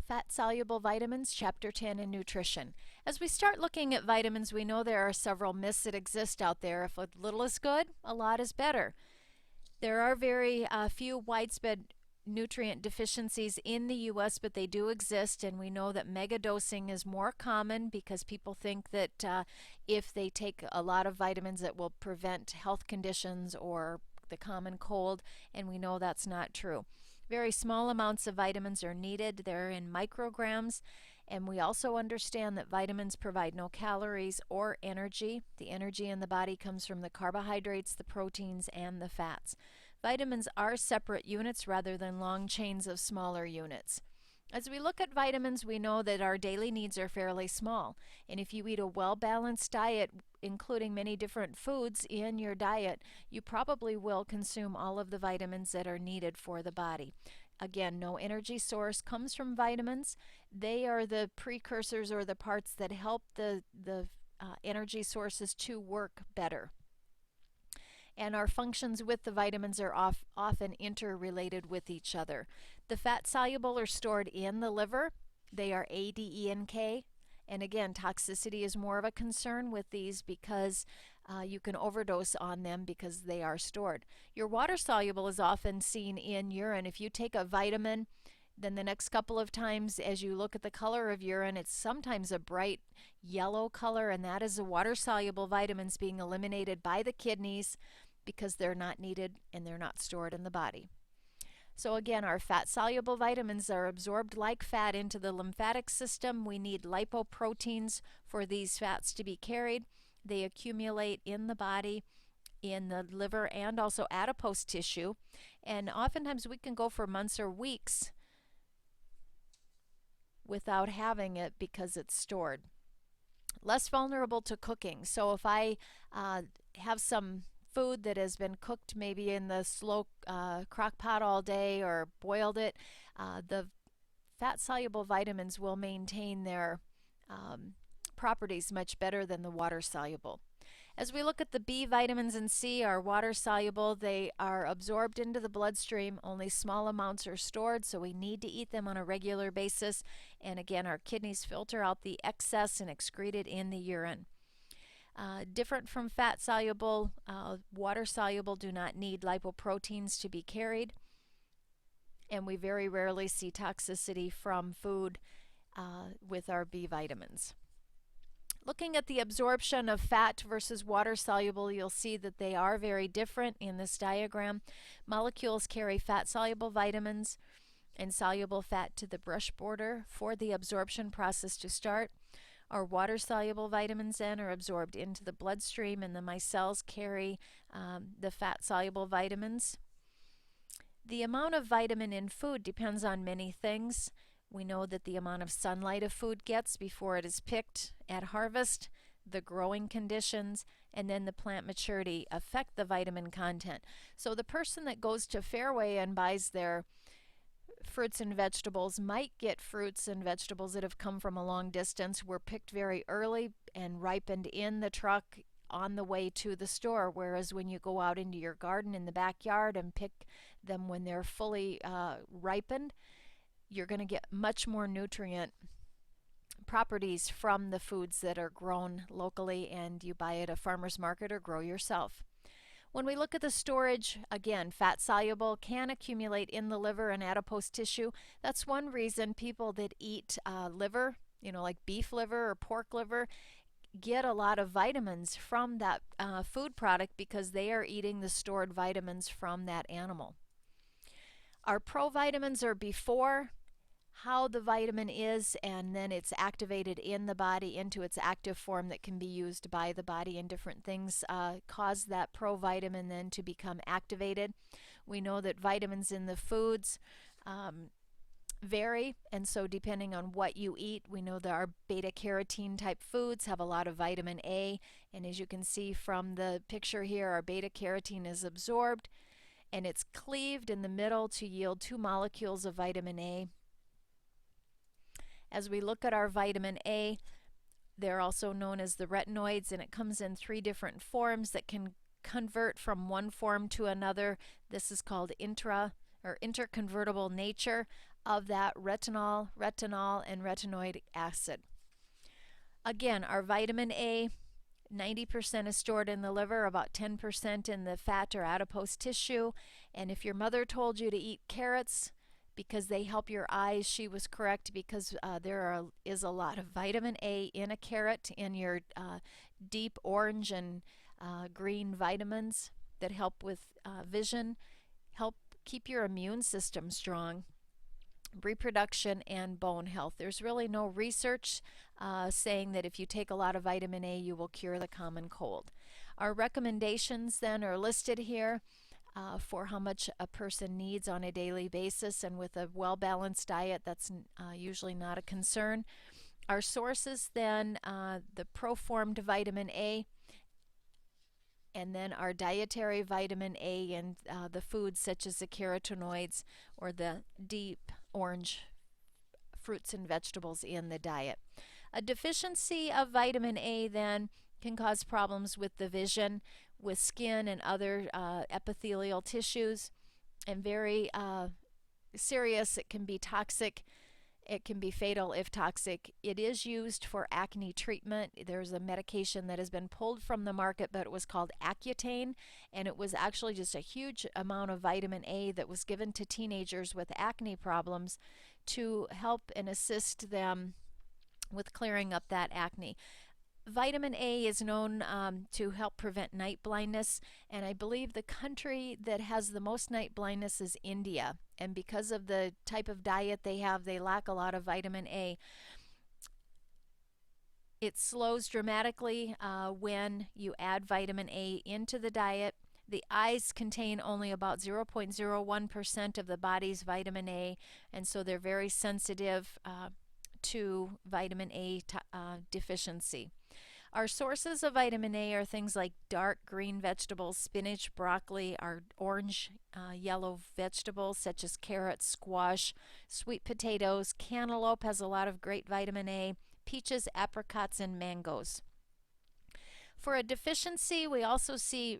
Fat-soluble vitamins, Chapter 10 in Nutrition. As we start looking at vitamins, we know there are several myths that exist out there. If a little is good, a lot is better. There are very few widespread nutrient deficiencies in the U.S., but they do exist, and we know that megadosing is more common because people think that if they take a lot of vitamins it will prevent health conditions or the common cold, and we know that's not true. Very small amounts of vitamins are needed. They're in micrograms, and we also understand that vitamins provide no calories or energy. The energy in the body comes from the carbohydrates, the proteins, and the fats. Vitamins are separate units rather than long chains of smaller units. As we look at vitamins, we know that our daily needs are fairly small, and if you eat a well-balanced diet, including many different foods in your diet, you probably will consume all of the vitamins that are needed for the body. Again, no energy source comes from vitamins. They are the precursors or the parts that help the energy sources to work better. And our functions with the vitamins are often interrelated with each other. The fat soluble are stored in the liver. They are A, D, E, and K. And again, toxicity is more of a concern with these because you can overdose on them because they are stored. Your water soluble is often seen in urine. If you take a vitamin, then the next couple of times as you look at the color of urine, it's sometimes a bright yellow color, and that is the water-soluble vitamins being eliminated by the kidneys because they're not needed and they're not stored in the body. So again, our fat-soluble vitamins are absorbed like fat into the lymphatic system. We need lipoproteins for these fats to be carried. They accumulate in the body, in the liver, and also adipose tissue. And oftentimes we can go for months or weeks without having it because it's stored. Less vulnerable to cooking. So if I have some food that has been cooked maybe in the slow crock pot all day or boiled it, the fat-soluble vitamins will maintain their properties much better than the water-soluble. As we look at the B vitamins and C are water soluble. They are absorbed into the bloodstream. Only small amounts are stored, so we need to eat them on a regular basis. And again, our kidneys filter out the excess and excrete it in the urine. Different from fat soluble, water soluble do not need lipoproteins to be carried. And we very rarely see toxicity from food with our B vitamins. Looking at the absorption of fat versus water soluble, you'll see that they are very different in this diagram. Molecules carry fat soluble vitamins and soluble fat to the brush border for the absorption process to start. Our water soluble vitamins then are absorbed into the bloodstream, and the micelles carry the fat soluble vitamins. The amount of vitamin in food depends on many things. We know that the amount of sunlight a food gets before it is picked at harvest, the growing conditions, and then the plant maturity affect the vitamin content. So the person that goes to Fairway and buys their fruits and vegetables might get fruits and vegetables that have come from a long distance, were picked very early and ripened in the truck on the way to the store, whereas when you go out into your garden in the backyard and pick them when they're fully ripened, you're going to get much more nutrient properties from the foods that are grown locally and you buy at a farmer's market or grow yourself. When we look at the storage, again, fat soluble can accumulate in the liver and adipose tissue. That's one reason people that eat liver, like beef liver or pork liver, get a lot of vitamins from that food product because they are eating the stored vitamins from that animal. Our provitamins are before how the vitamin is, and then it's activated in the body into its active form that can be used by the body, and different things cause that provitamin then to become activated. We know that vitamins in the foods vary, and so depending on what you eat, we know that our beta carotene type foods have a lot of vitamin A, and as you can see from the picture here, our beta carotene is absorbed and it's cleaved in the middle to yield 2 molecules of vitamin A. As we look at our vitamin A, they're also known as the retinoids, and it comes in 3 different forms that can convert from one form to another. This is called interconvertible nature of that retinol, and retinoic acid. Again, our vitamin A, 90% is stored in the liver, about 10% in the fat or adipose tissue. And if your mother told you to eat carrots because they help your eyes, she was correct, because is a lot of vitamin A in a carrot, in your deep orange and green vitamins that help with vision, help keep your immune system strong, reproduction, and bone health. There's really no research saying that if you take a lot of vitamin A, you will cure the common cold. Our recommendations then are listed here for how much a person needs on a daily basis, and with a well-balanced diet, that's usually not a concern. Our sources then, the Proformed vitamin A, and then our dietary vitamin A and the foods such as the carotenoids or the deep orange fruits and vegetables in the diet. A deficiency of vitamin A then can cause problems with the vision, with skin and other epithelial tissues, and very serious. It can be toxic. It can be fatal if toxic. It is used for acne treatment. There's a medication that has been pulled from the market, but it was called Accutane, and it was actually just a huge amount of vitamin A that was given to teenagers with acne problems to help and assist them with clearing up that acne. Vitamin A is known to help prevent night blindness, and I believe the country that has the most night blindness is India. And because of the type of diet they have, they lack a lot of vitamin A. It slows dramatically when you add vitamin A into the diet. The eyes contain only about 0.01% of the body's vitamin A, and so they're very sensitive to vitamin A deficiency. Our sources of vitamin A are things like dark green vegetables, spinach, broccoli, our orange, yellow vegetables such as carrots, squash, sweet potatoes. Cantaloupe has a lot of great vitamin A, peaches, apricots, and mangoes. For a deficiency, we also see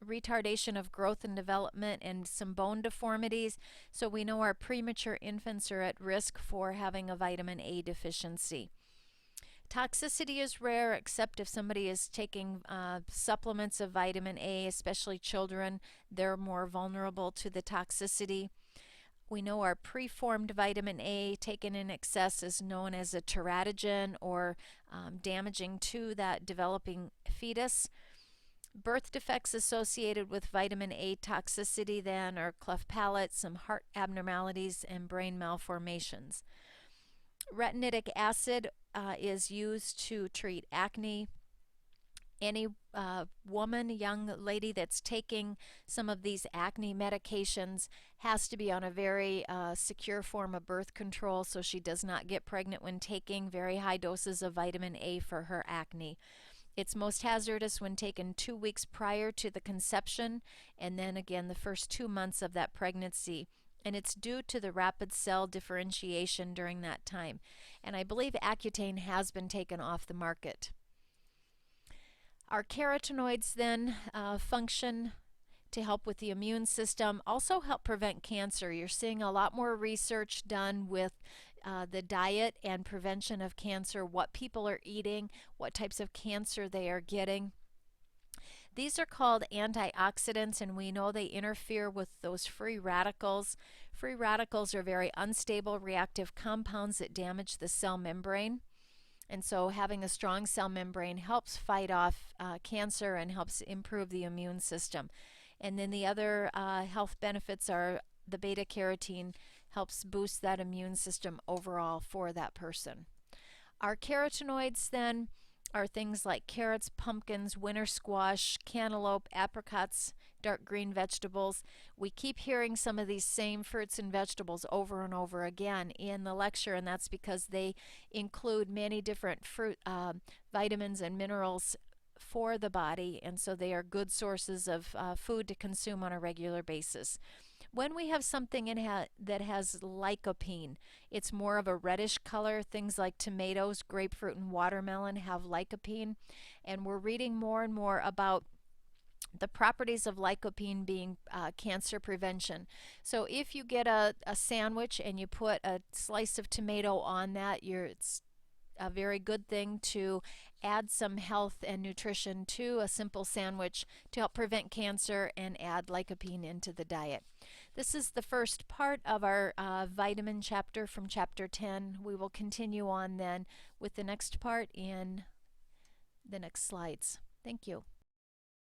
retardation of growth and development and some bone deformities. So we know our premature infants are at risk for having a vitamin A deficiency. Toxicity is rare, except if somebody is taking supplements of vitamin A, especially children. They're more vulnerable to the toxicity. We know our preformed vitamin A taken in excess is known as a teratogen, or damaging to that developing fetus. Birth defects associated with vitamin A toxicity then are cleft palate, some heart abnormalities, and brain malformations. Retinoic acid is used to treat acne. Any woman, young lady that's taking some of these acne medications has to be on a very secure form of birth control so she does not get pregnant when taking very high doses of vitamin A for her acne. It's most hazardous when taken 2 weeks prior to the conception, and then again the first 2 months of that pregnancy. And it's due to the rapid cell differentiation during that time. And I believe Accutane has been taken off the market. Our carotenoids then function to help with the immune system, also help prevent cancer. You're seeing a lot more research done with the diet and prevention of cancer, what people are eating, what types of cancer they are getting. These are called antioxidants, and we know they interfere with those free radicals. Free radicals are very unstable reactive compounds that damage the cell membrane. And so having a strong cell membrane helps fight off cancer and helps improve the immune system. And then the other health benefits are the beta carotene helps boost that immune system overall for that person. Our carotenoids then are things like carrots, pumpkins, winter squash, cantaloupe, apricots, dark green vegetables. We keep hearing some of these same fruits and vegetables over and over again in the lecture, and that's because they include many different fruit, vitamins and minerals for the body, and so they are good sources of food to consume on a regular basis. When we have something that has lycopene, it's more of a reddish color. Things like tomatoes, grapefruit, and watermelon have lycopene. And we're reading more and more about The properties of lycopene being cancer prevention. So if you get a sandwich and you put a slice of tomato on that, it's a very good thing to add some health and nutrition to a simple sandwich to help prevent cancer and add lycopene into the diet. This is the first part of our vitamin chapter from chapter 10. We will continue on then with the next part in the next slides. Thank you.